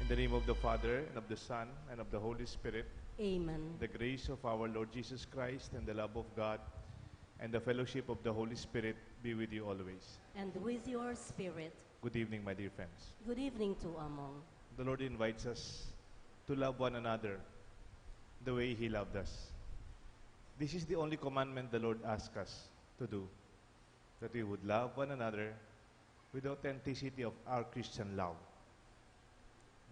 In the name of the Father, and of the Son, and of the Holy Spirit, Amen. the grace of our Lord Jesus Christ, and the love of God, and the fellowship of the Holy Spirit be with you always. And with your spirit. Good evening, my dear friends. Good evening to among. The Lord invites us to love one another the way He loved us. This is the only commandment the Lord asks us to do, that we would love one another with the authenticity of our Christian love.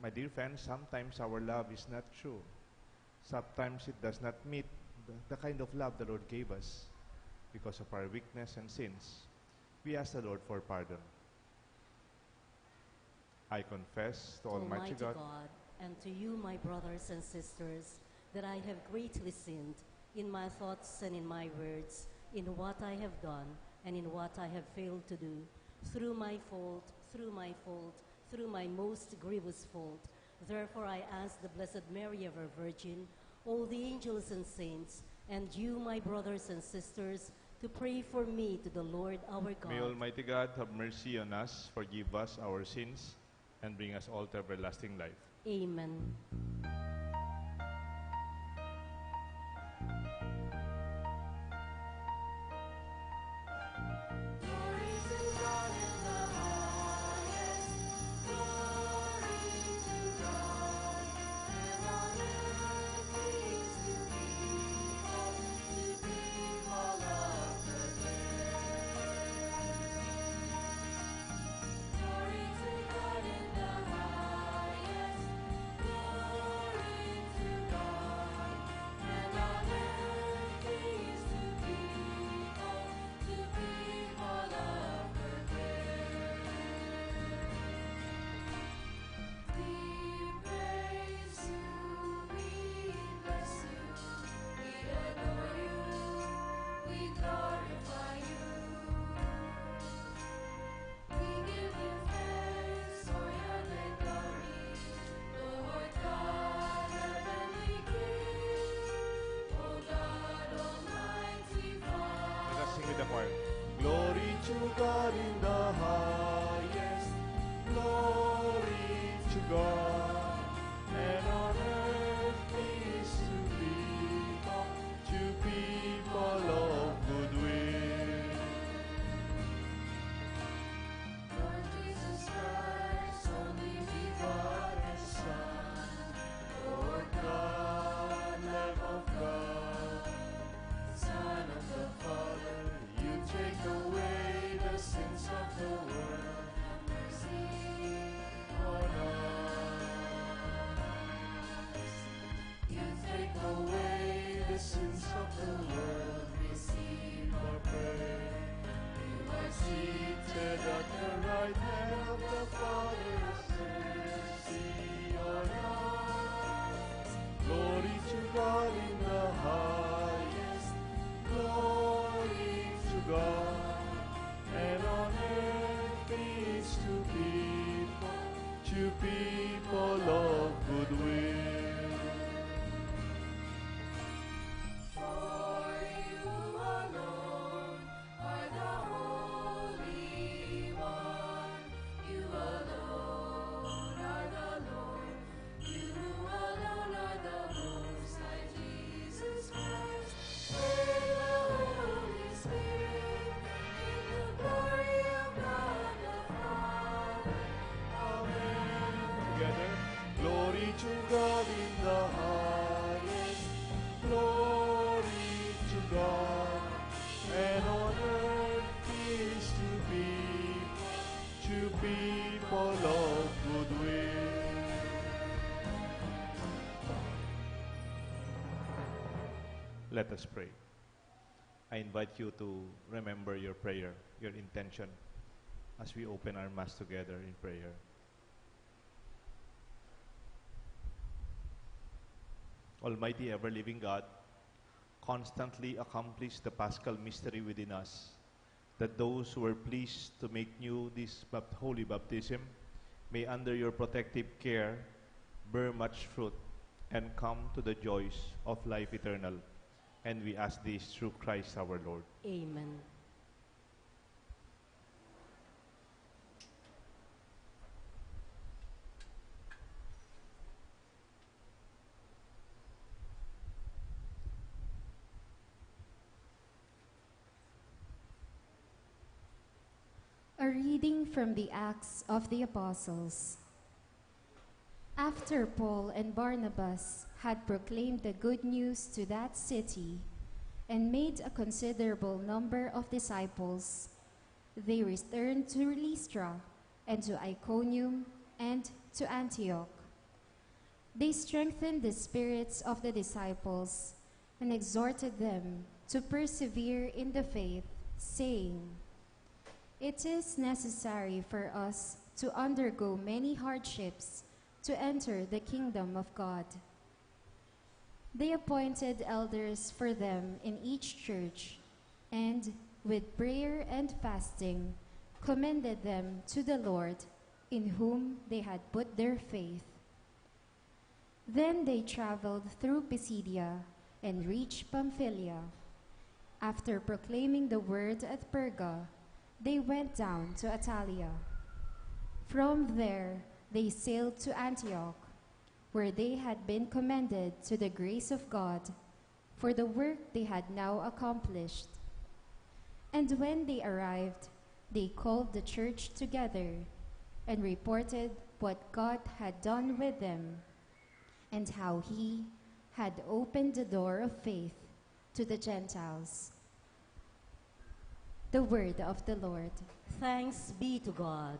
My dear friends, sometimes our love is not true. Sometimes it does not meet the kind of love the Lord gave us because of our weakness and sins. We ask the Lord for pardon. I confess to Almighty God and to you, my brothers and sisters, that I have greatly sinned in my thoughts and in my words, in what I have done and in what I have failed to do, through my fault, through my most grievous fault. Therefore I ask the Blessed Mary, ever Virgin, all the angels and saints, and you, my brothers and sisters, to pray for me to the Lord our God. May Almighty God have mercy on us, forgive us our sins, and bring us all to everlasting life. Amen. Glory to God in the highest, glory to God, and on earth peace to people of good will. Lord Jesus Christ, only begotten Son, Lord God, Lamb of God, Son of the Father, you take away the sins of the world. Have mercy on us. You take away the sins of the world. Receive our prayer. You are seated at the right hand of the Father. Have mercy on us. Glory to God in the highest, glory to God, and on earth peace to people of good will. For you alone are the Holy One. You alone are the Lord. You alone are the Most High Jesus Christ. With the Holy Spirit, in the glory of God the Father. Amen. Together, glory to God in the highest, glory to God, and on earth peace to people of good will. Let us pray. I invite you to remember your prayer, your intention, as we open our Mass together in prayer. Almighty ever-living God, constantly accomplish the Paschal mystery within us, that those who are pleased to make new this holy baptism may under your protective care bear much fruit and come to the joys of life eternal. And we ask this through Christ our Lord. Amen. reading from the Acts of the Apostles. After Paul and Barnabas had proclaimed the good news to that city and made a considerable number of disciples, they returned to Lystra and to Iconium and to Antioch. They strengthened the spirits of the disciples and exhorted them to persevere in the faith, saying, "It is necessary for us to undergo many hardships to enter the kingdom of God." They appointed elders for them in each church, and with prayer and fasting commended them to the Lord, in whom they had put their faith. Then they traveled through Pisidia and reached Pamphylia. After proclaiming the word at Perga, they went down to Attalia. From there, they sailed to Antioch, where they had been commended to the grace of God for the work they had now accomplished. And when they arrived, they called the church together and reported what God had done with them and how he had opened the door of faith to the Gentiles. The word of the Lord. Thanks be to God.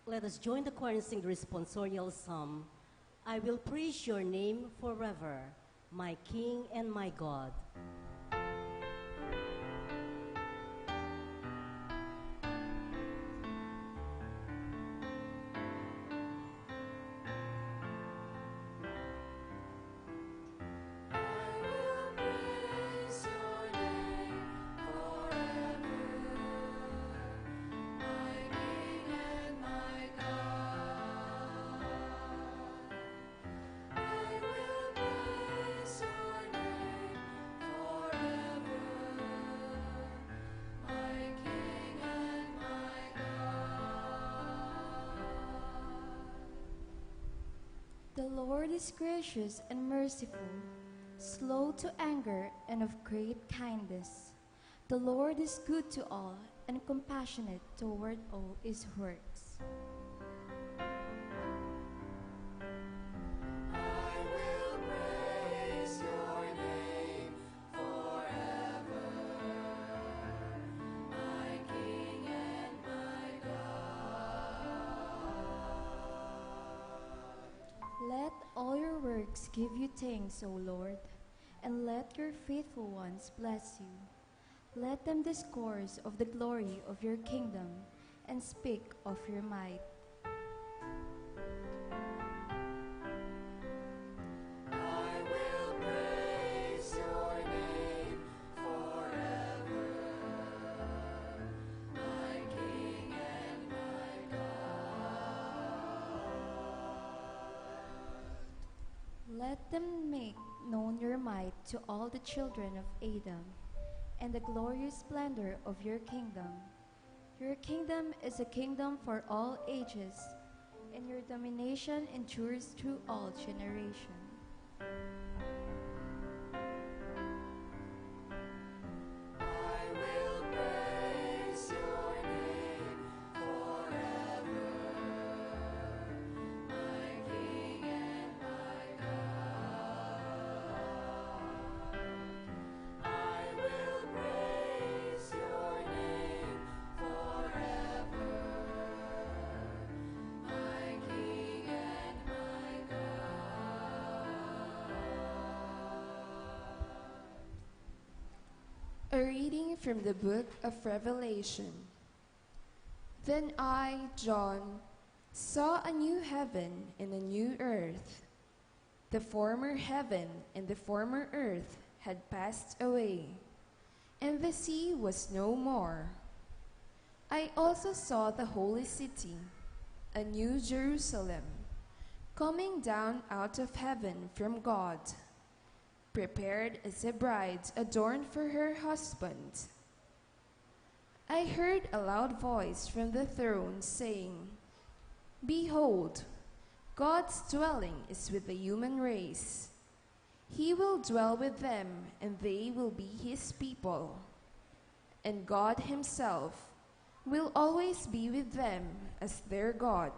Let us join the choir and sing the responsorial psalm. I will praise your name forever, my King and my God. The Lord is gracious and merciful, slow to anger and of great kindness. The Lord is good to all and compassionate toward all his works. Let all your works give you thanks, O Lord, and let your faithful ones bless you. Let them discourse of the glory of your kingdom and speak of your might. Let them make known your might to all the children of Adam, and the glorious splendor of your kingdom. Your kingdom is a kingdom for all ages, and your domination endures through all generations. A reading from the book of Revelation. Then I, John, saw a new heaven and a new earth. The former heaven and the former earth had passed away, and the sea was no more. I also saw the holy city, a new Jerusalem, coming down out of heaven from God, prepared as a bride adorned for her husband. I heard a loud voice from the throne saying, "Behold, God's dwelling is with the human race. He will dwell with them, and they will be his people. And God himself will always be with them as their God.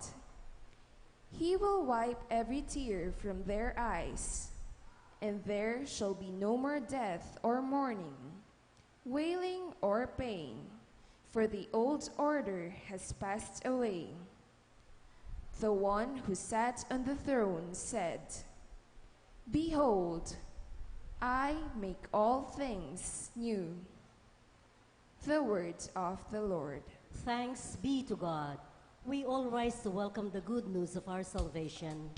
He will wipe every tear from their eyes, and there shall be no more death or mourning, wailing or pain, for the old order has passed away. The one who sat on the throne said, Behold, I make all things new. The word of the Lord. Thanks be to God. We all rise to welcome the good news of our salvation.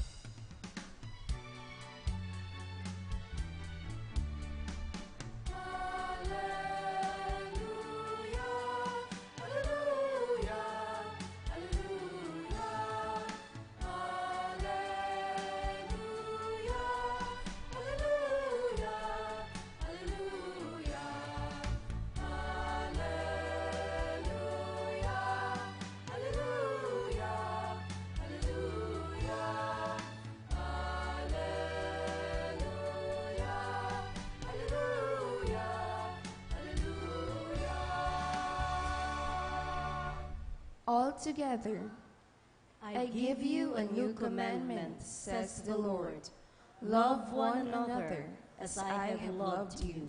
All together, I give you a new commandment, says the Lord. Love one another as I have loved you.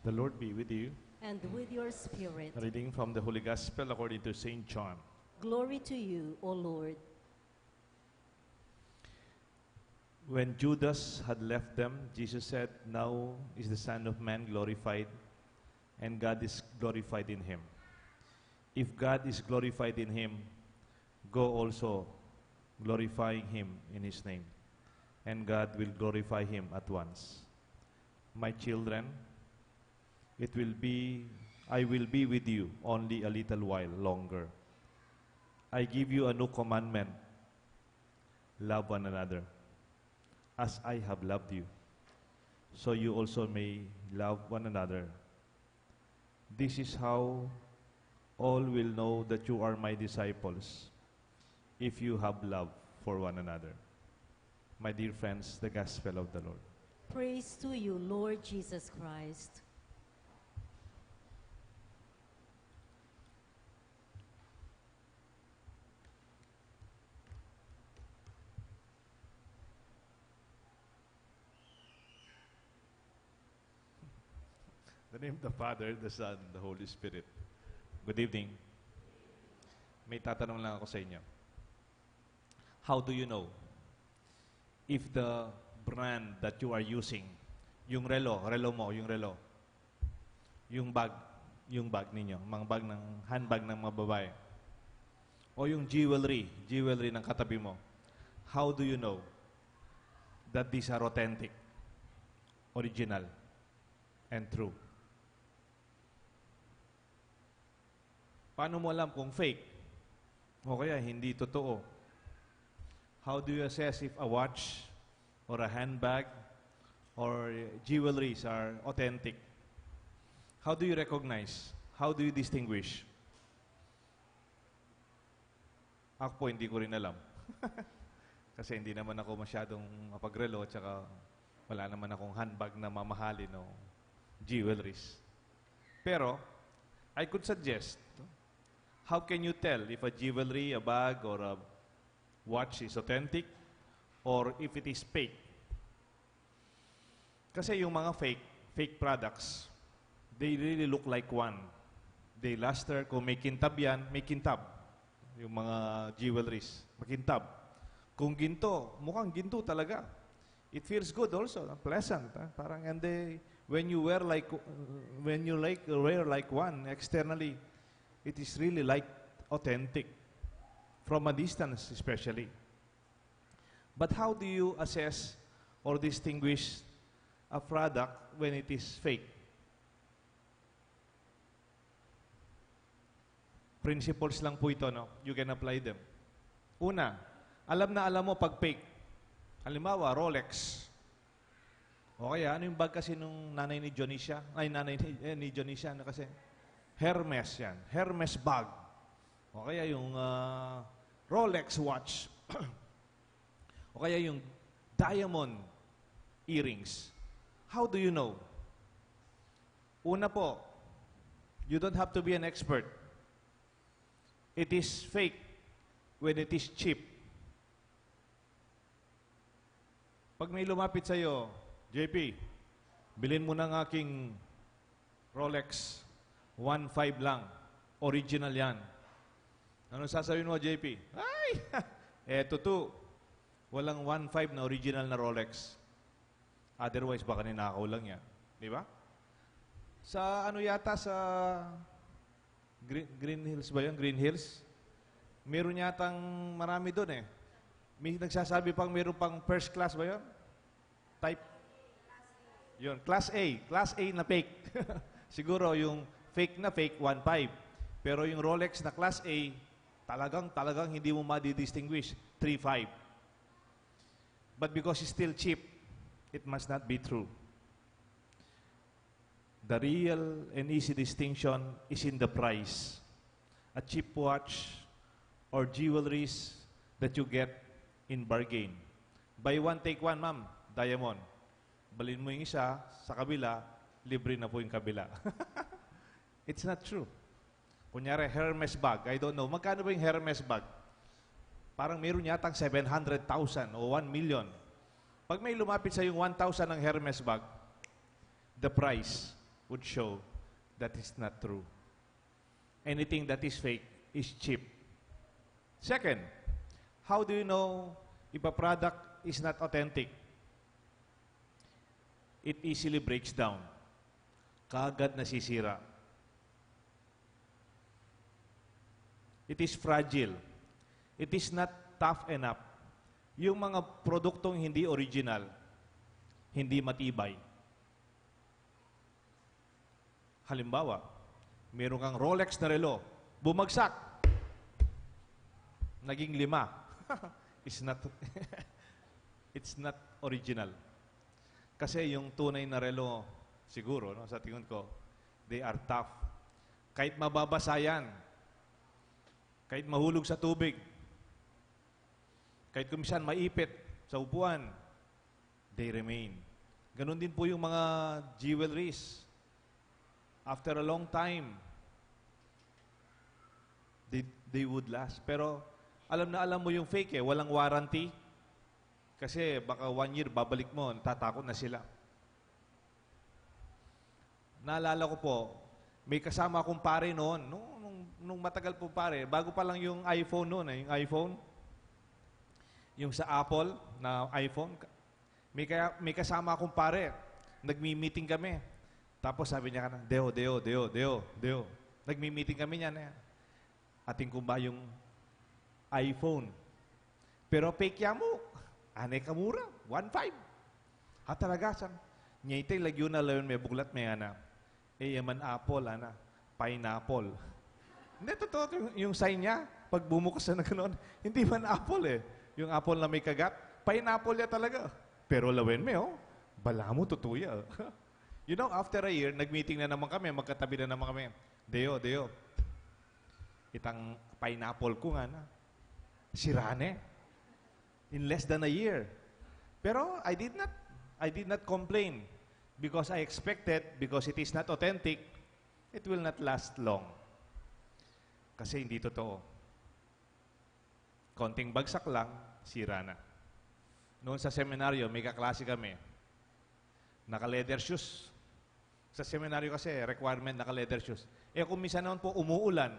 The Lord be with you. And with your spirit. A reading from the Holy Gospel according to St. John. Glory to you, O Lord. When Judas had left them, Jesus said, Now is the Son of Man glorified, and God is glorified in him. If God is glorified in him, go also glorifying him in his name, and God will glorify him at once. My children, I will be with you only a little while longer. I give you a new commandment. Love one another. As I have loved you, so you also may love one another. This is how all will know that you are my disciples, if you have love for one another. My dear friends, the Gospel of the Lord. Praise to you, Lord Jesus Christ. In the name of the Father, the Son, the Holy Spirit. Good evening. May tatanong lang ako sa inyo. How do you know if the brand that you are using, yung relo mo, yung bag ninyo, mga bag ng handbag ng mga babae, o yung jewelry ng katabi mo, how do you know that these are authentic, original, and true? Paano mo alam kung fake o kaya hindi totoo? How do you assess if a watch or a handbag or jewelries are authentic? How do you recognize? How do you distinguish? Ako po, hindi ko rin alam. Kasi hindi naman ako masyadong mapagrelo at saka wala naman akong handbag na mamahalin o jewelries. Pero, I could suggest, how can you tell if a jewelry, a bag, or a watch is authentic or if it is fake? Kasi yung mga fake products, they really look like one. They luster. Kung may kintab yan, may kintab. Yung mga jewelries, makintab. Kung ginto, mukhang ginto talaga. It feels good also, pleasant. Parang, and when you wear like one externally, it is really like authentic, from a distance especially. But how do you assess or distinguish a product when it is fake? Principles lang po ito, no? You can apply them. Una, alam na alam mo pag fake. Halimbawa, Rolex. O kaya, ano yung bag kasi nung nanay ni Dionisia? Ay, nanay ni Dionisia, ano kasi? Hermes yan. Hermes bag. O kaya yung Rolex watch. O kaya yung diamond earrings. How do you know? Una po, you don't have to be an expert. It is fake when it is cheap. Pag may lumapit sa'yo, JP, bilhin mo ng aking Rolex, 1.5 lang. Original yan. Ano sasabihin mo, JP? Ay! Eto to. Walang 1.5 na original na Rolex. Otherwise, baka ninakaw lang yan. Di ba? Sa ano yata sa Green Hills ba yun? Green Hills? Meron yatang marami doon eh. May nagsasabi pang meron pang first class ba yun? Type? Yun, class A. Class A na fake. Siguro yung fake na fake, 1.5. Pero yung Rolex na class A, talagang hindi mo ma-distinguish, 3.5. But because it's still cheap, it must not be true. The real and easy distinction is in the price. A cheap watch or jewelries that you get in bargain. Buy one, take one, ma'am. Diamond. Balin mo yung isa, sa kabila, libre na po yung kabila. It's not true. Kunyari, Hermes bag. I don't know. Magkano ba yung Hermes bag? Parang meron yatang 700,000 o 1 million. Pag may lumapit sa yung 1,000 ng Hermes bag, the price would show that is not true. Anything that is fake is cheap. Second, how do you know if a product is not authentic? It easily breaks down. Kaagad nasisira. It is fragile. It is not tough enough. Yung mga produktong hindi original, hindi matibay. Halimbawa, meron kang Rolex na relo, bumagsak, naging 5. It's not original. Kasi yung tunay na relo, siguro, no, sa tingin ko, they are tough. Kahit mababasa yan, kahit mahulog sa tubig, kahit kumisan maipit sa upuan, they remain. Ganon din po yung mga jewelries. After a long time, they would last. Pero alam na alam mo yung fake eh, walang warranty. Kasi baka 1 year, babalik mo, tatakot na sila. Naalala ko po, may kasama akong pare noon, nung matagal po pare, bago pa lang yung iPhone noon, yung iPhone, yung sa Apple na iPhone, may kasama akong pare, nagmi-meeting kami. Tapos sabi niya ka na, Deo. Nagmi-meeting kami niyan. Ating kumba yung iPhone. Pero fake yan mo. Ane kamura, 1.5. Talaga sang. Nyaytay lagyo na layon may buglat may ana. Yaman apple, ana. Pineapple. Hindi, totoo yung sign niya. Pag bumukas na gano'n, hindi man apple eh. Yung apple na may kagat, pineapple ya talaga. Pero lawen may bala mo, tutuya. You know, after a year, nag-meeting na naman kami, magkatabi na naman kami. Deo. Itang pineapple ko nga na. Sirane. In less than a year. Pero I did not complain because I expected, because it is not authentic, it will not last long. Kasi hindi totoo. Konting bagsak lang, sira na. Noon sa seminaryo, may kaklase kami. Naka-leather shoes. Sa seminaryo kasi, requirement naka-leather shoes. Kung minsan naman po umuulan,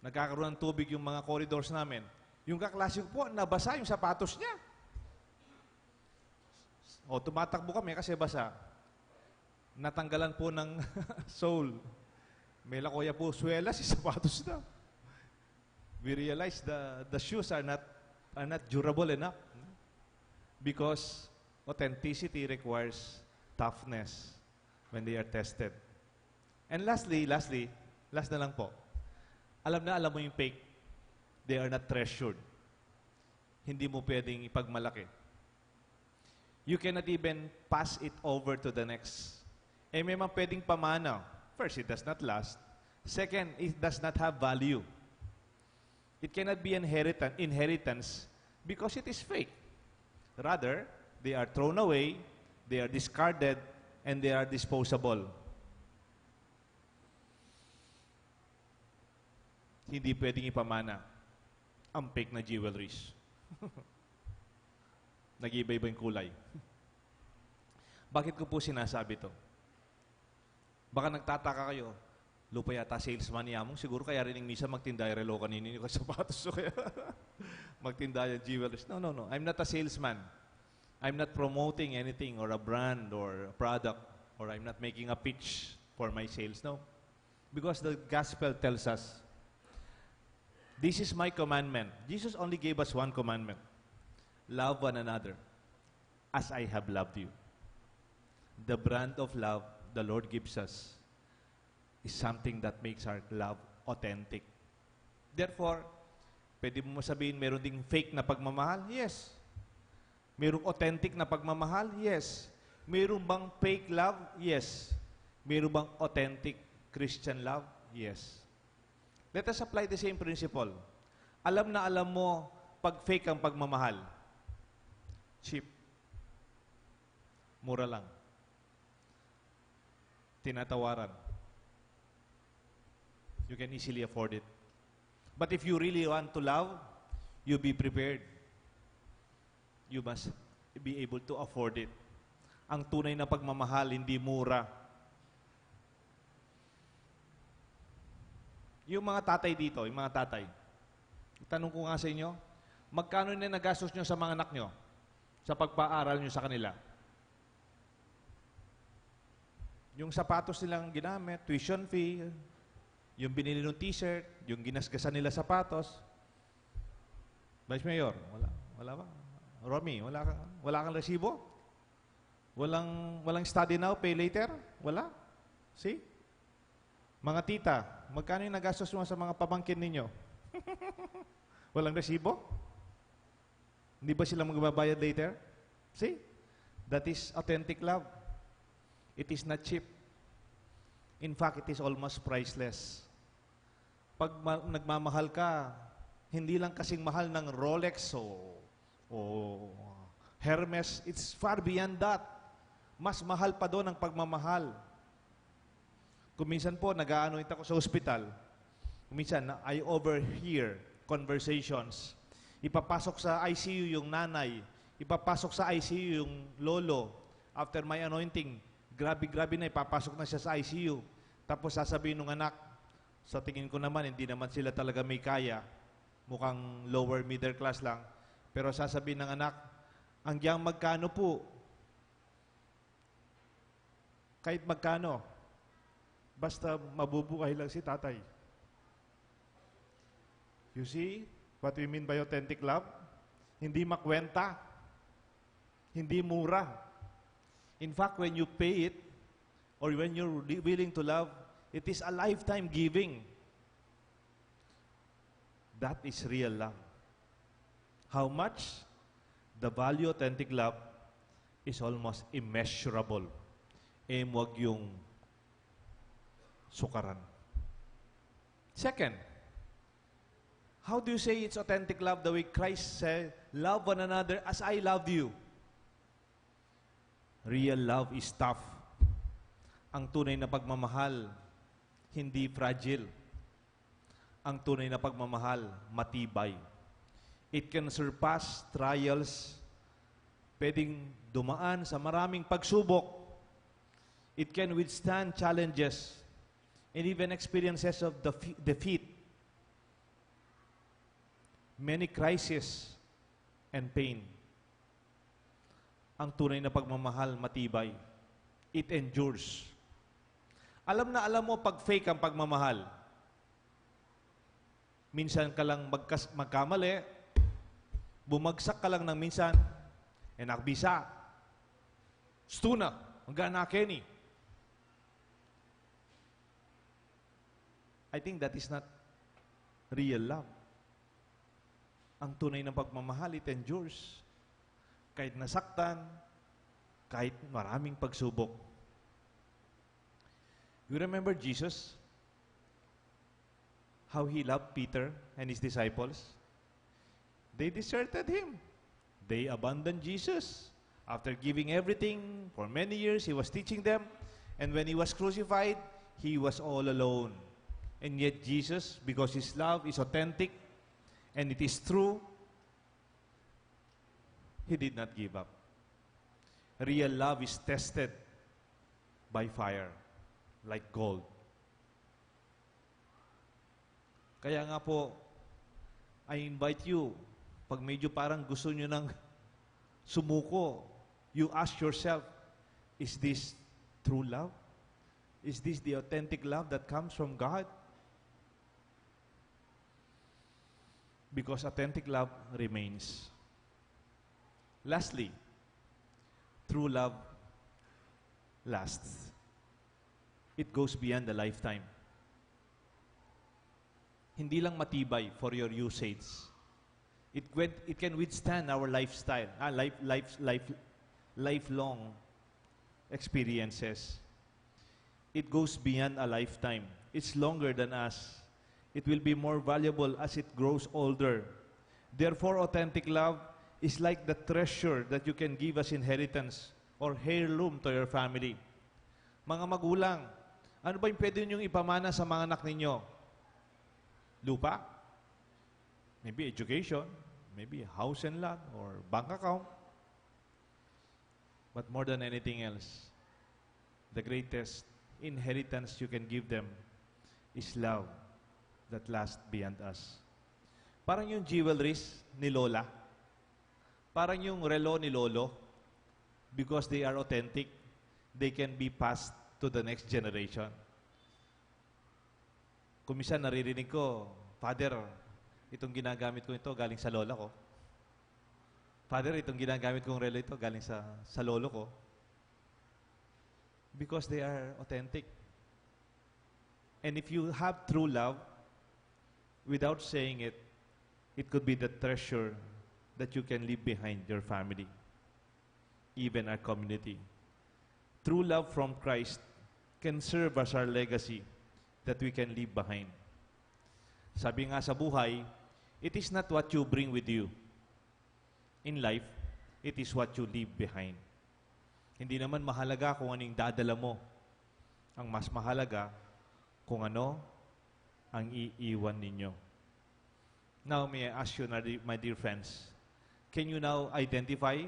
nagkakaroon ng tubig yung mga corridors namin, yung kaklase ko po, nabasa yung sapatos niya. Tumatakbo kami kasi basa. Natanggalan po ng sole. May lakoya po, suwelas, yung sapatos na. We realized the shoes are not durable enough. Because authenticity requires toughness when they are tested. And last na lang po. alam mo yung fake. They are not treasured. Hindi mo pwedeng ipagmalaki. You cannot even pass it over to the next. Eh, may mga pwedeng pamana. First, it does not last. Second, it does not have value. It cannot be inheritance because it is fake. Rather, they are thrown away, they are discarded, and they are disposable. Hindi pwedeng ipamana ang fake na jewelries. Nag-iiba-iba yung kulay. Bakit ko po sinasabi to? Baka nagtataka kayo, lupa yata salesman niya mong, siguro kaya rin yung misa magtinda yung relo kanina yung sapatos. So kaya magtinda yung jewelries. No. I'm not a salesman. I'm not promoting anything or a brand or a product, or I'm not making a pitch for my sales. No. Because the gospel tells us, this is my commandment. Jesus only gave us one commandment. Love one another as I have loved you. The brand of love the Lord gives us is something that makes our love authentic. Therefore, pwede mo sabihin, meron ding fake na pagmamahal? Yes. Merong authentic na pagmamahal? Yes. Meron bang fake love? Yes. Meron bang authentic Christian love? Yes. Let us apply the same principle. Alam na alam mo, pag fake ang pagmamahal, cheap. Mura lang. Tinatawaran. You can easily afford it. But if you really want to love, you be prepared. You must be able to afford it. Ang tunay na pagmamahal, hindi mura. Yung mga tatay dito, yung mga tatay, tanong ko nga sa inyo, magkano na nagastos nyo sa mga anak nyo sa pagpaaral nyo sa kanila? Yung sapatos nilang ginamit, tuition fee, yung binili ng t-shirt, yung ginasgasan nila sapatos. Vice Mayor, wala ba? Romy, wala kang resibo? Walang study now, pay later? Wala? See? Mga tita, magkano yung nagastos mo sa mga pamangkin ninyo? Walang resibo? Hindi ba sila magbabayad later? See? That is authentic love. It is not cheap. In fact, it is almost priceless. Pag nagmamahal ka, hindi lang kasing mahal ng Rolex o Hermes. It's far beyond that. Mas mahal pa doon ang pagmamahal. Kung minsan po, nag-aano ako sa ospital, minsan, I overhear conversations. Ipapasok sa ICU yung nanay, ipapasok sa ICU yung lolo. After my anointing, grabe na, ipapasok na siya sa ICU. Tapos sasabihin ng anak, sa tingin ko naman, hindi naman sila talaga may kaya. Mukhang lower middle class lang. Pero sasabihin ng anak, hanggang magkano po? Kahit magkano? Basta mabubuhay lang si tatay. You see what we mean by authentic love? Hindi makwenta. Hindi mura. In fact, when you pay it, or when you're willing to love, it is a lifetime giving. That is real love. How much? The value of authentic love is almost immeasurable. Wag yung sukaran. Second, how do you say it's authentic love the way Christ said, love one another as I love you? Real love is tough. Ang tunay na pagmamahal, hindi fragile. Ang tunay na pagmamahal, matibay. It can surpass trials. Pwedeng dumaan sa maraming pagsubok. It can withstand challenges and even experiences of defeat. Many crises and pain. Ang tunay na pagmamahal, matibay. It endures. Alam na alam mo pag fake ang pagmamahal. Minsan ka lang magkamali, bumagsak ka lang ng minsan, nakbisa. Stuna, hanggang na Kenny. I think that is not real love. Ang tunay ng pagmamahal, it endures. Kahit nasaktan, kahit maraming pagsubok. You remember Jesus? How He loved Peter and His disciples? They deserted Him. They abandoned Jesus. After giving everything, for many years, He was teaching them. And when He was crucified, He was all alone. And yet Jesus, because His love is authentic and it is true, He did not give up. Real love is tested by fire, like gold. Kaya nga po, I invite you, pag medyo parang gusto nyo ng sumuko, you ask yourself, is this true love? Is this the authentic love that comes from God? Because authentic love remains. Lastly, true love lasts. It goes beyond a lifetime. Hindi lang matibay for your usage. It can withstand our lifestyle, lifelong experiences. It goes beyond a lifetime. It's longer than us. It will be more valuable as it grows older. Therefore, authentic love is like the treasure that you can give as inheritance or heirloom to your family. Mga magulang, ano ba yung pwede ninyong ipamana sa mga anak ninyo? Lupa? Maybe education, maybe house and lot, or bank account. But more than anything else, the greatest inheritance you can give them is love that lasts beyond us. Parang yung jewelries ni Lola, parang yung relo ni Lolo, because they are authentic, they can be passed to the next generation. Kung minsan naririnig ko, Father, itong ginagamit ko ito galing sa lola ko. Father, itong ginagamit kong relo ito galing sa lolo ko. Because they are authentic. And if you have true love, without saying it, it could be the treasure that you can leave behind your family, even our community. True love from Christ can serve as our legacy that we can leave behind. Sabi nga sa buhay, it is not what you bring with you. In life, it is what you leave behind. Hindi naman mahalaga kung anong dadala mo. Ang mas mahalaga kung ano ang iiwan ninyo. Now, may I ask you, my dear friends, can you now identify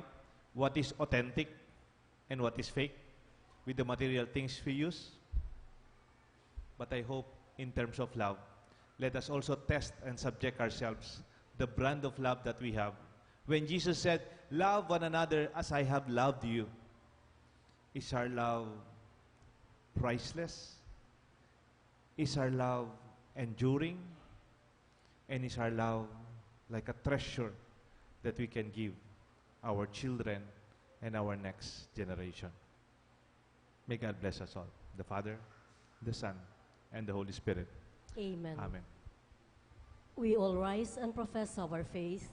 what is authentic and what is fake with the material things we use? But I hope, in terms of love, let us also test and subject ourselves the brand of love that we have. When Jesus said, "Love one another as I have loved you," is our love priceless? Is our love enduring? And is our love like a treasure that we can give our children and our next generation? May God bless us all, the Father, the Son, and the Holy Spirit. Amen. Amen. We all rise and profess our faith.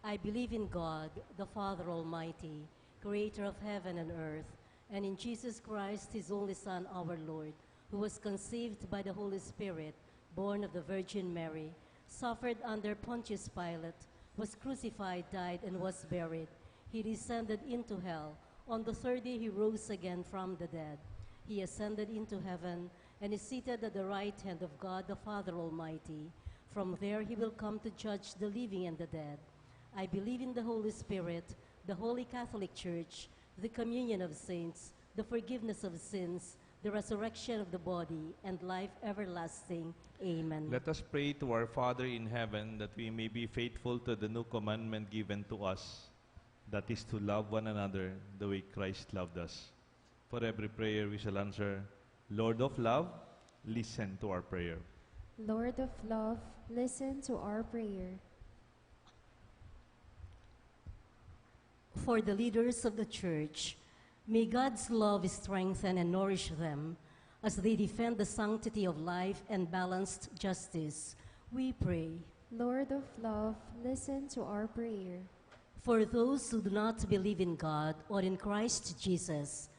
I believe in God, the Father Almighty, creator of heaven and earth, and in Jesus Christ, his only Son, our Lord, who was conceived by the Holy Spirit, born of the Virgin Mary, suffered under Pontius Pilate, was crucified, died, and was buried. He descended into hell. On the third day he rose again from the dead. He ascended into heaven and is seated at the right hand of God the Father Almighty. From there he will come to judge the living and the dead. I believe in the Holy Spirit, the Holy Catholic Church, the communion of saints, the forgiveness of sins, the resurrection of the body, and life everlasting. Amen. Let us pray to our Father in heaven that we may be faithful to the new commandment given to us, that is to love one another the way Christ loved us. For every prayer we shall answer, Lord of love, listen to our prayer. Lord of love, listen to our prayer. For the leaders of the Church, may God's love strengthen and nourish them as they defend the sanctity of life and balanced justice We pray. Lord of love, listen to our prayer. For those who do not believe in God or in Christ Jesus,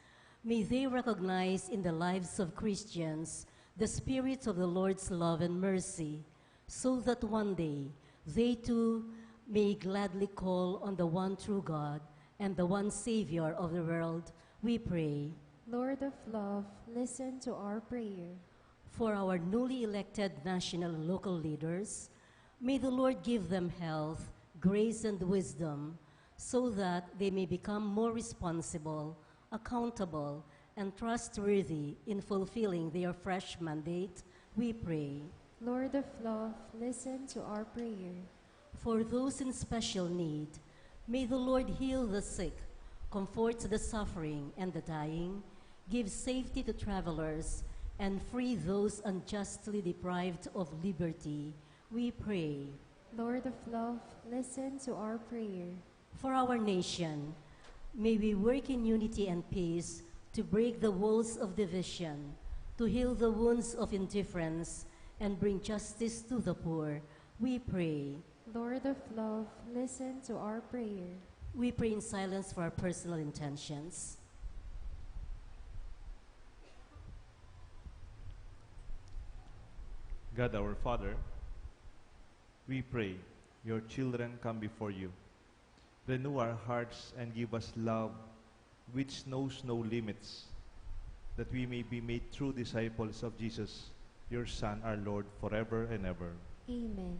may they recognize in the lives of Christians the spirit of the Lord's love and mercy, so that one day they too may gladly call on the one true God and the one Savior of the world. We pray. Lord of love, listen to our prayer. For our newly elected national and local leaders, may the Lord give them health, grace, and wisdom, so that they may become more responsible, accountable, and trustworthy in fulfilling their fresh mandate. We pray. Lord of love, listen to our prayer. For those in special need, may the Lord heal the sick, comfort the suffering and the dying, give safety to travelers, and free those unjustly deprived of liberty. We pray. Lord of love, listen to our prayer. For our nation, may we work in unity and peace to break the walls of division, to heal the wounds of indifference, and bring justice to the poor. We pray. Lord of love, listen to our prayer. We pray in silence for our personal intentions. God our Father, we pray your children come before you. Renew our hearts and give us love which knows no limits, that we may be made true disciples of Jesus, your Son, our Lord, forever and ever. Amen.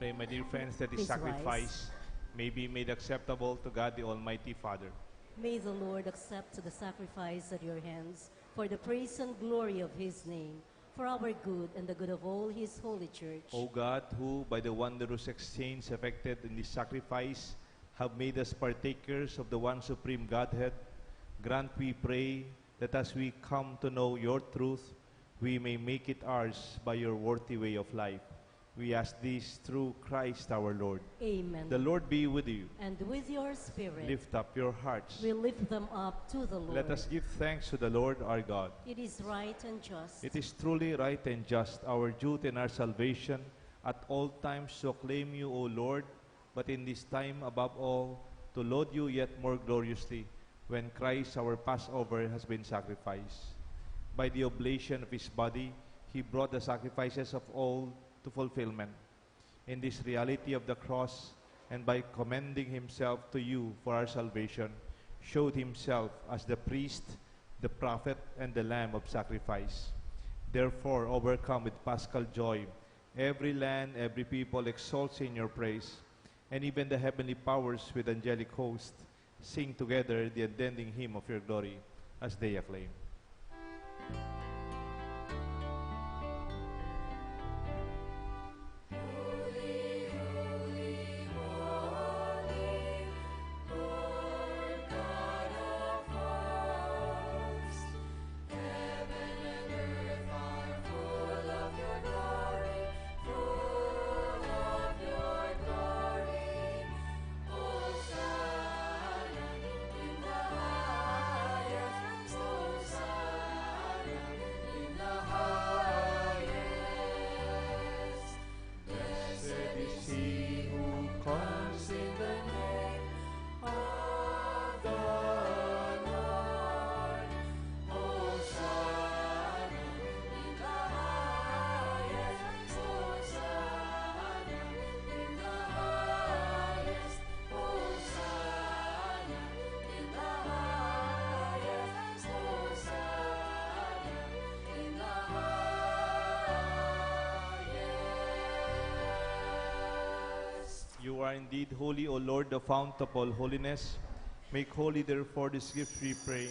Pray, my dear friends, that this Please rise. sacrifice may be made acceptable to God the Almighty Father. May the Lord accept the sacrifice at your hands for the praise and glory of his name, for our good and the good of all his holy church. O God, who by the wondrous exchange effected in this sacrifice have made us partakers of the one supreme Godhead, grant, we pray, that as we come to know your truth, we may make it ours by your worthy way of life. We ask this through Christ our Lord. Amen. The Lord be with you. And with your spirit, Lift up your hearts. we lift them up to the Lord. Let us give thanks to the Lord our God. It is right and just. It is truly right and just, our duty and our salvation, at all times to acclaim you, O Lord, but in this time above all, to laud you yet more gloriously, when Christ our Passover has been sacrificed. By the oblation of his body, he brought the sacrifices of all to fulfillment. In this reality of the cross, and by commending himself to you for our salvation, showed himself as the priest, the prophet, and the lamb of sacrifice. Therefore, overcome with paschal joy, every land, every people exalts in your praise, and even the heavenly powers with angelic host sing together the unending hymn of your glory as they acclaim. You are indeed holy, O Lord, the fount of all holiness. Make holy, therefore, these gifts, we pray,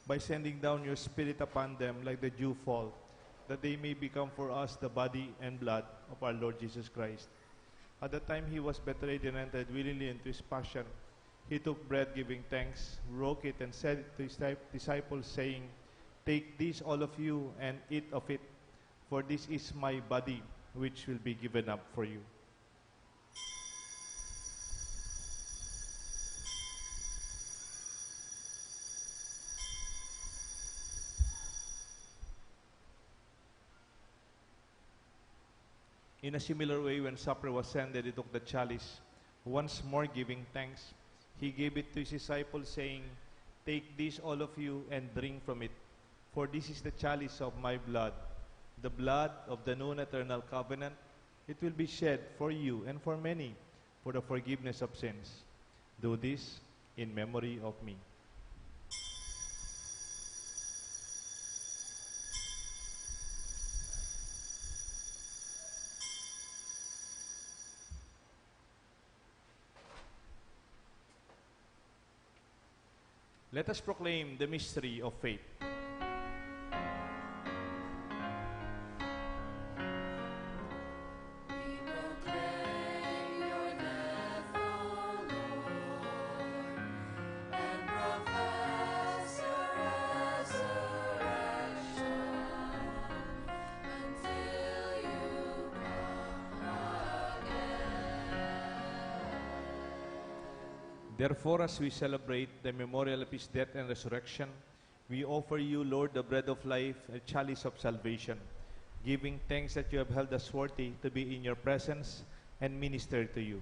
by sending down your Spirit upon them like the dewfall, that they may become for us the body and blood of our Lord Jesus Christ. At the time he was betrayed and entered willingly into his passion, he took bread, giving thanks, broke it, and said to his disciples, saying, "Take this, all of you, and eat of it, for this is my body, which will be given up for you." In a similar way, when supper was ended, he took the chalice. Once more giving thanks, he gave it to his disciples, saying, "Take this, all of you, and drink from it. For this is the chalice of my blood, the blood of the new and eternal covenant. It will be shed for you and for many for the forgiveness of sins. Do this in memory of me." Let us proclaim the mystery of faith. We proclaim your death, O Lord, and profess your resurrection until you come again. Therefore, as we celebrate the memorial of his death and resurrection, we offer you, Lord, the bread of life, a chalice of salvation, giving thanks that you have held us worthy to be in your presence and minister to you.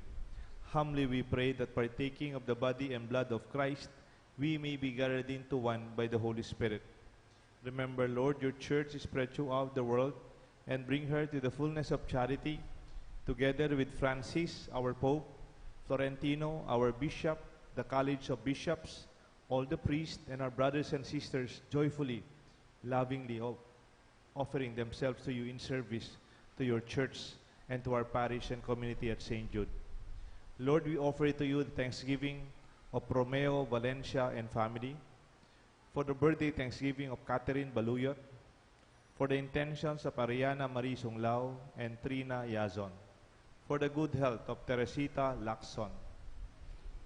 Humbly we pray that partaking of the body and blood of Christ, we may be gathered into one by the Holy Spirit. Remember, Lord, your church is spread throughout the world, and bring her to the fullness of charity, together with Francis, our Pope, Florentino, our Bishop, the College of Bishops, all the priests, and our brothers and sisters joyfully, lovingly offering themselves to you in service to your church and to our parish and community at St. Jude. Lord, we offer to you the thanksgiving of Romeo Valencia and family, for the birthday thanksgiving of Catherine Baluyot, for the intentions of Ariana Marie Sunglao and Trina Yazon, for the good health of Teresita Lacson.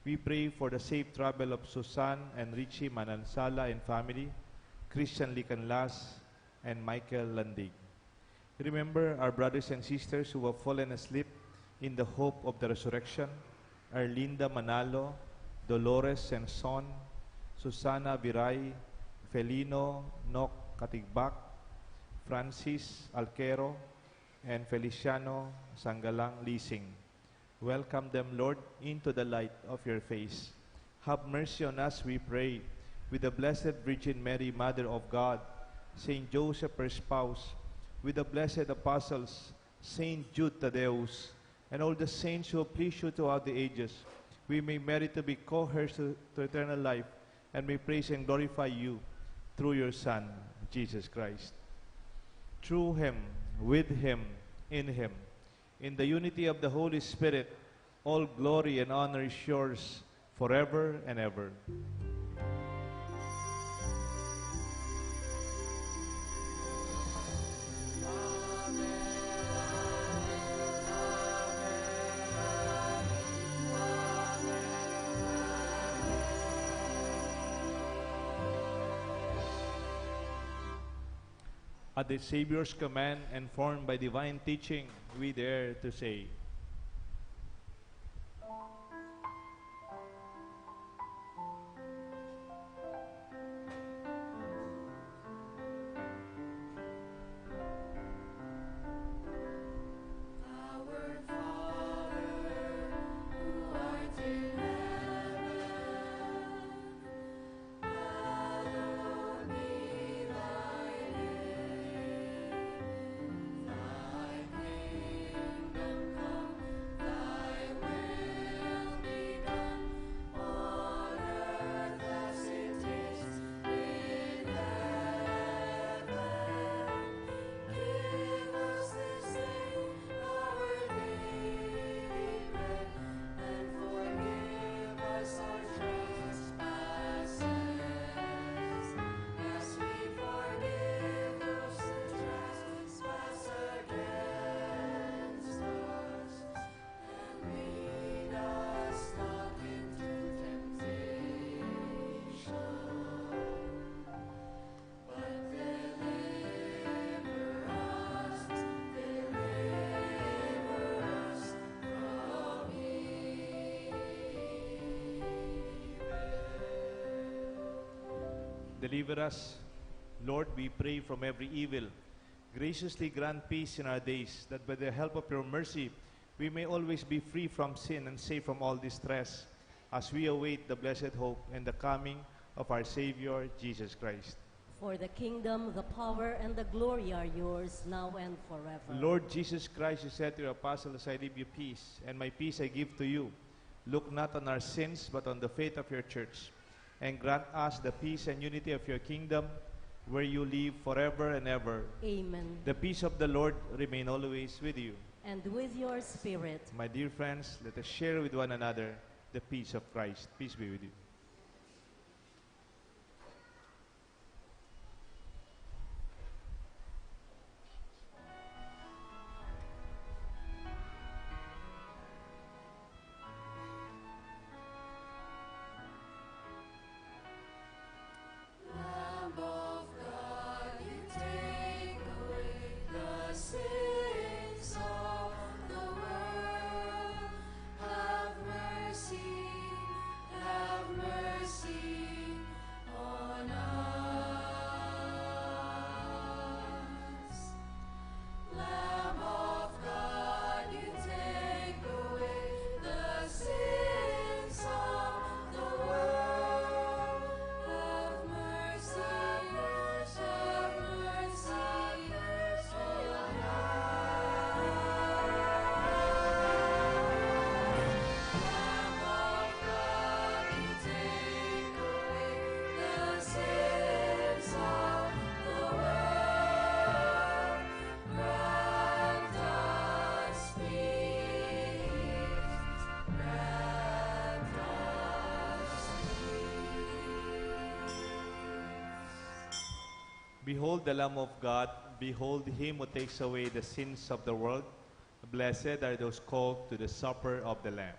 We pray for the safe travel of Susan and Richie Manansala and family, Christian Licanlas, and Michael Landig. Remember our brothers and sisters who have fallen asleep in the hope of the resurrection, Arlinda Manalo, Dolores Senson, Susana Viray, Felino Noc Katigbak, Francis Alquero, and Feliciano Sangalang Lising. Welcome them, Lord, into the light of your face. Have mercy on us, we pray, with the Blessed Virgin Mary, Mother of God, Saint Joseph, her spouse, with the blessed apostles, Saint Jude Tadeus, and all the saints who have pleased you throughout the ages, we may merit to be co-heirs to eternal life, and may praise and glorify you through your Son, Jesus Christ. Through him, with him, in the unity of the Holy Spirit, all glory and honor is yours forever and ever. At the Savior's command and formed by divine teaching, we dare to say, Our Father, who art in heaven, hallowed be thy name. Thy kingdom come, thy will be done, on earth as it is in heaven. Give us this day our daily bread, and forgive us our trespasses, as we forgive those who trespass against us. And lead us not into temptation, but deliver us from evil. deliver us, Lord, we pray, from every evil. Graciously grant peace in our days, that by the help of your mercy, we may always be free from sin and safe from all distress, as we await the blessed hope and the coming of our Savior, Jesus Christ. For the kingdom, the power, and the glory are yours, now and forever. Lord Jesus Christ, you said to your apostles, I leave you peace, and my peace I give to you. Look not on our sins, but on the faith of your church, and grant us the peace and unity of your kingdom, where you live forever and ever. Amen. The peace of the Lord remain always with you. And with your spirit. My dear friends, let us share with one another the peace of Christ. Peace be with you. Lamb of God, you take away the sins of the world. Have mercy on us. Lamb of God, you take away the sins of the world. Have mercy on us. Lamb of God, you take away the sins of the world. Grant us peace. Grant us peace. Behold the Lamb of God. Behold him who takes away the sins of the world. Blessed are those called to the supper of the Lamb.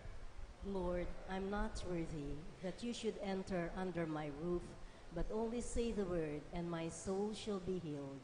Lord, I'm not worthy that you should enter under my roof, but only say the word, and my soul shall be healed.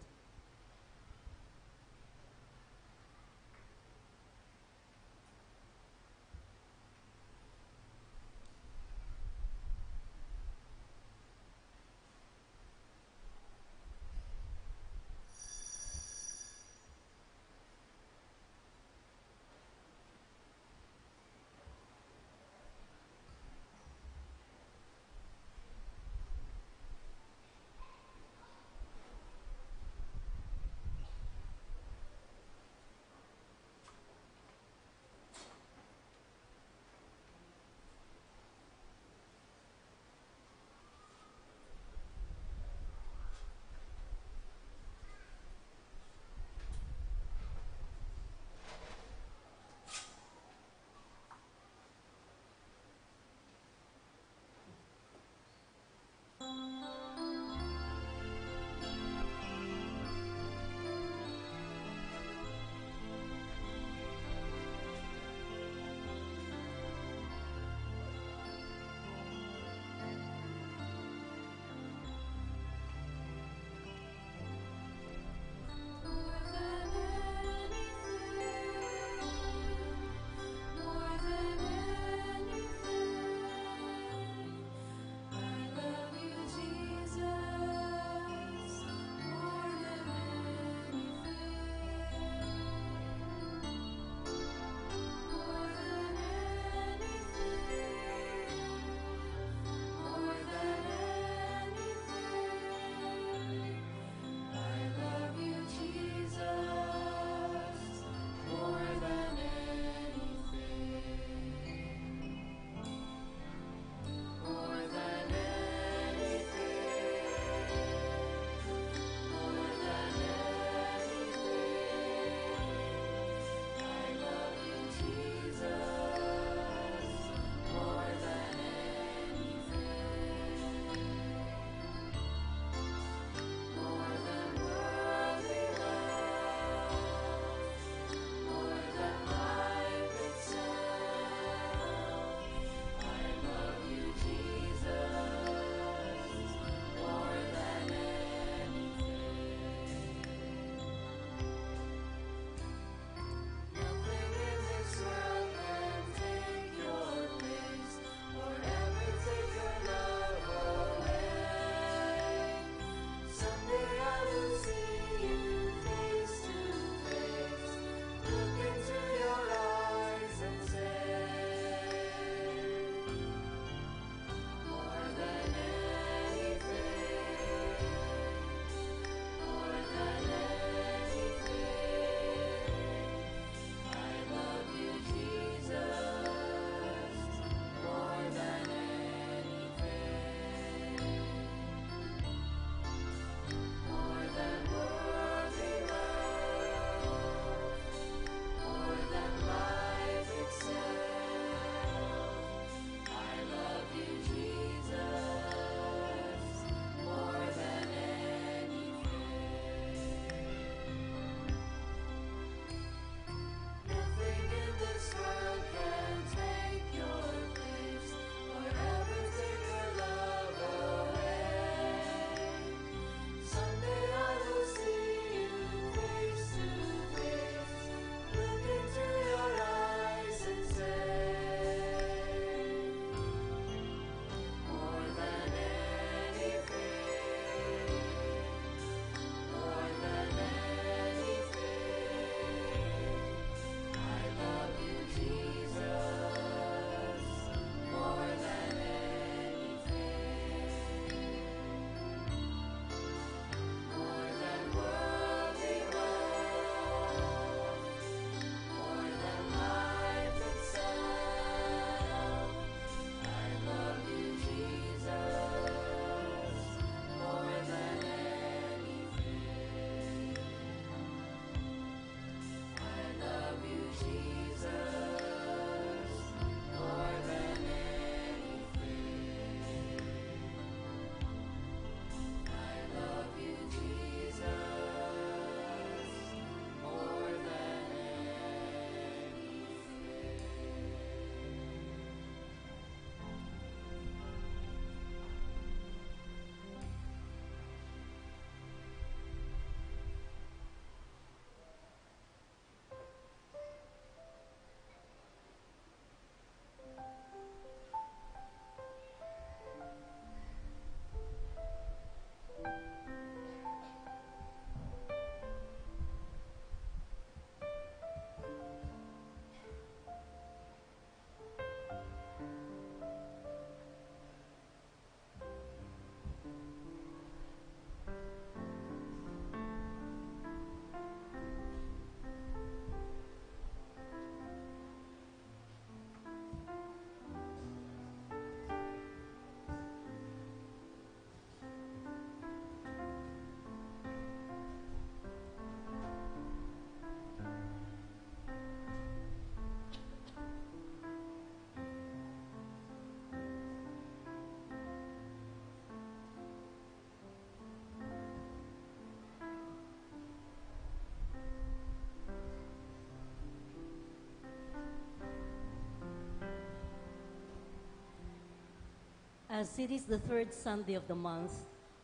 As it is the third Sunday of the month,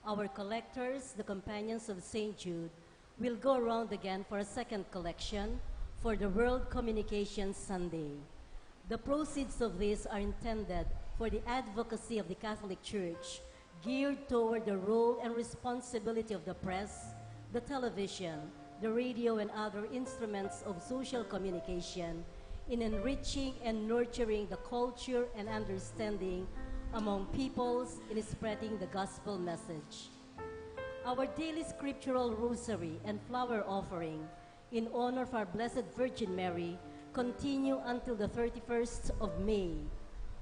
our collectors, the Companions of St. Jude, will go around again for a second collection for the World Communication Sunday. The proceeds of this are intended for the advocacy of the Catholic Church, geared toward the role and responsibility of the press, the television, the radio, and other instruments of social communication in enriching and nurturing the culture and understanding among peoples in spreading the gospel message. Our daily scriptural rosary and flower offering in honor of our Blessed Virgin Mary continue until the 31st of May.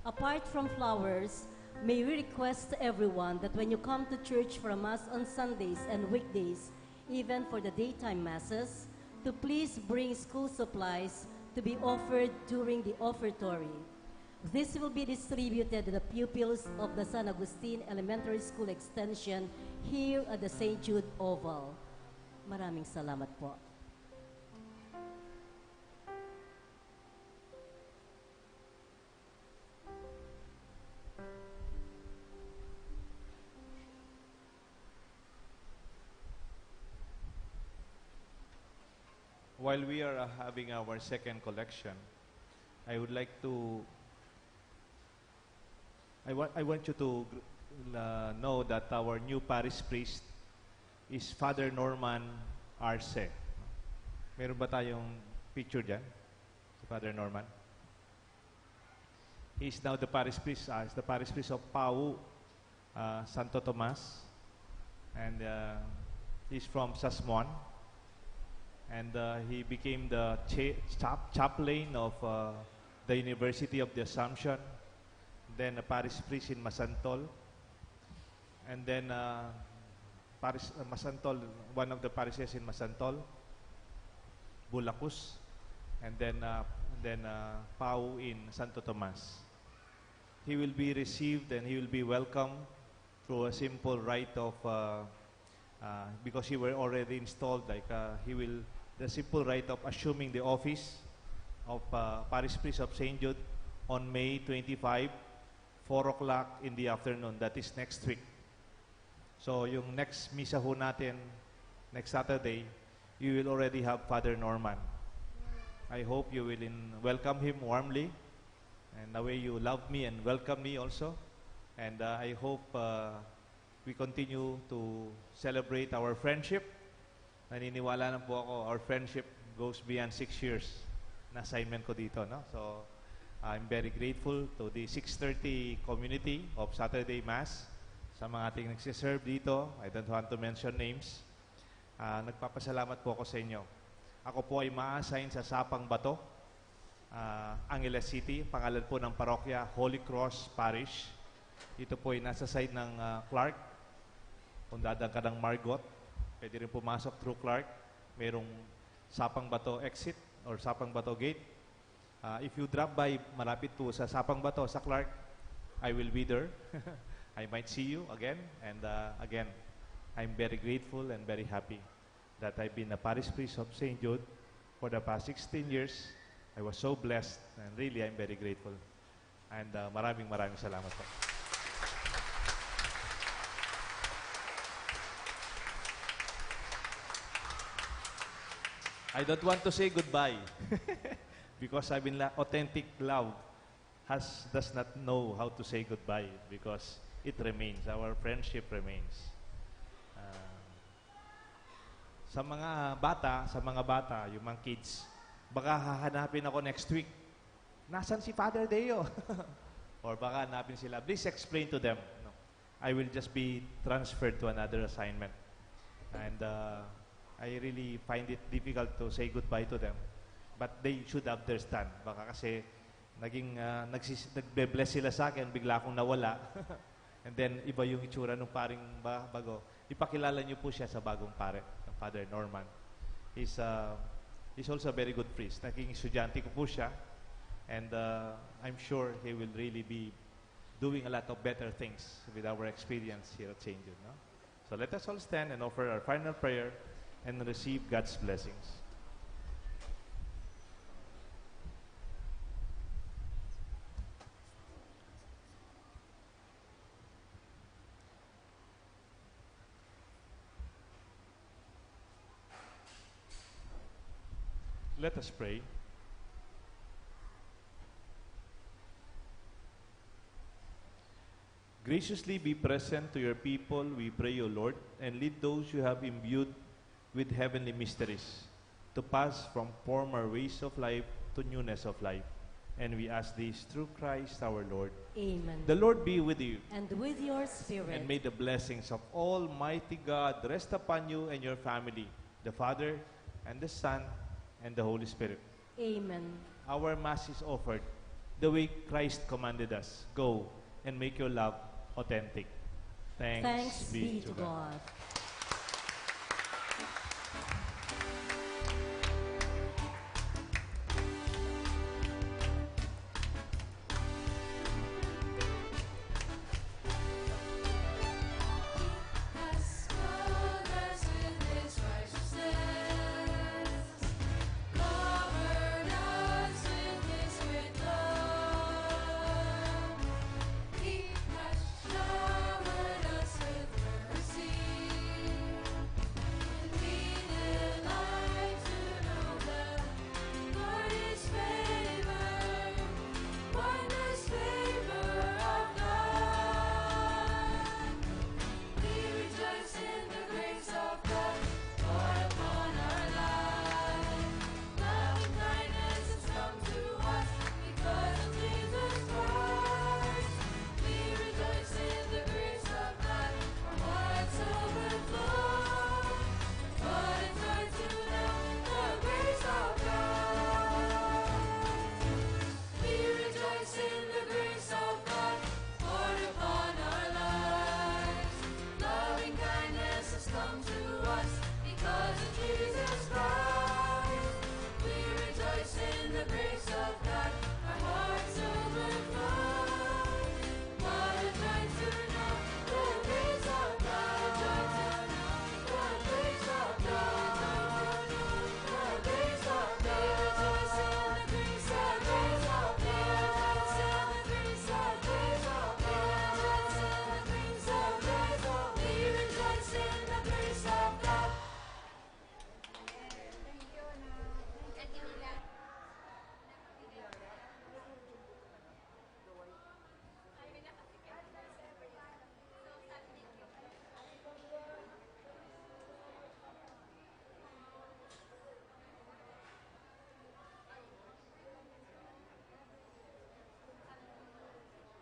Apart from flowers, may we request to everyone that when you come to church for a Mass on Sundays and weekdays, even for the daytime Masses, to please bring school supplies to be offered during the offertory. This will be distributed to the pupils of the San Agustin Elementary School Extension here at the St. Jude Oval. Maraming salamat po. While we are having our second collection, I would like to I want you to know that our new parish priest is Father Norman Arce. Meron ba tayong picture dyan? Si Father Norman? He is now the parish priest, is the parish priest of Pau, Santo Tomas. And he's from Sasmuan. And he became the chaplain of the University of the Assumption, then a parish priest in Masantol, and then Masantol, one of the parishes in Masantol, Bulacus, and then Pau in Santo Tomas. He will be received and he will be welcomed through a simple rite of, because he were already installed, the simple rite of assuming the office of parish priest of St. Jude on May 25, 4 o'clock in the afternoon. That is next week. So yung next misa ho natin, next Saturday, you will already have Father Norman. I hope you will welcome him warmly, and the way you love me and welcome me also. And I hope we continue to celebrate our friendship. Naniniwala na po ako, our friendship goes beyond 6 years na assignment ko dito. No? So, I'm very grateful to the 6:30 community of Saturday Mass, sa mga ating nagsiserve dito. I don't want to mention names. Nagpapasalamat po ako sa inyo. Ako po ay ma-assign sa Sapang Bato, Angeles City. Pangalan po ng parokya, Holy Cross Parish. Ito po ay nasa side ng Clark. Kung dadang ka ng Margot, pwede rin pumasok through Clark. Merong Sapang Bato exit or Sapang Bato gate. If you drop by, malapit po sa Sapang Bato, sa Clark, I will be there. I might see you again. And again, I'm very grateful and very happy that I've been a parish priest of St. Jude for the past 16 years. I was so blessed, and really, I'm very grateful. And maraming salamat po. I don't want to say goodbye because I've been authentic love does not know how to say goodbye because it remains. Our friendship remains. Sa mga bata, yung mga kids, baka hahanapin ako next week. Nasaan si Father Deo? Or baka hanapin sila. Please explain to them. No. I will just be transferred to another assignment. And I really find it difficult to say goodbye to them. But they should understand. Baka kasi nagbe-bless sila sa akin, bigla akong nawala. And then, iba yung itsura ng paring bago. Ipakilala niyo po siya sa bagong pare, ng Father Norman. He's also a very good priest. Naging estudyante ko po siya. And I'm sure he will really be doing a lot of better things with our experience here at St. Jude. No? So let us all stand and offer our final prayer and receive God's blessings. Let us pray. Graciously be present to your people, we pray, O Lord, and lead those you have imbued with heavenly mysteries to pass from former ways of life to newness of life. And we ask this through Christ our Lord. Amen. The Lord be with you. And with your spirit. And may the blessings of Almighty God rest upon you and your family, the Father, and the Son, and the Holy Spirit. Amen. Our Mass is offered the way Christ commanded us. Go and make your love authentic. Thanks Thanks be be to to God. God.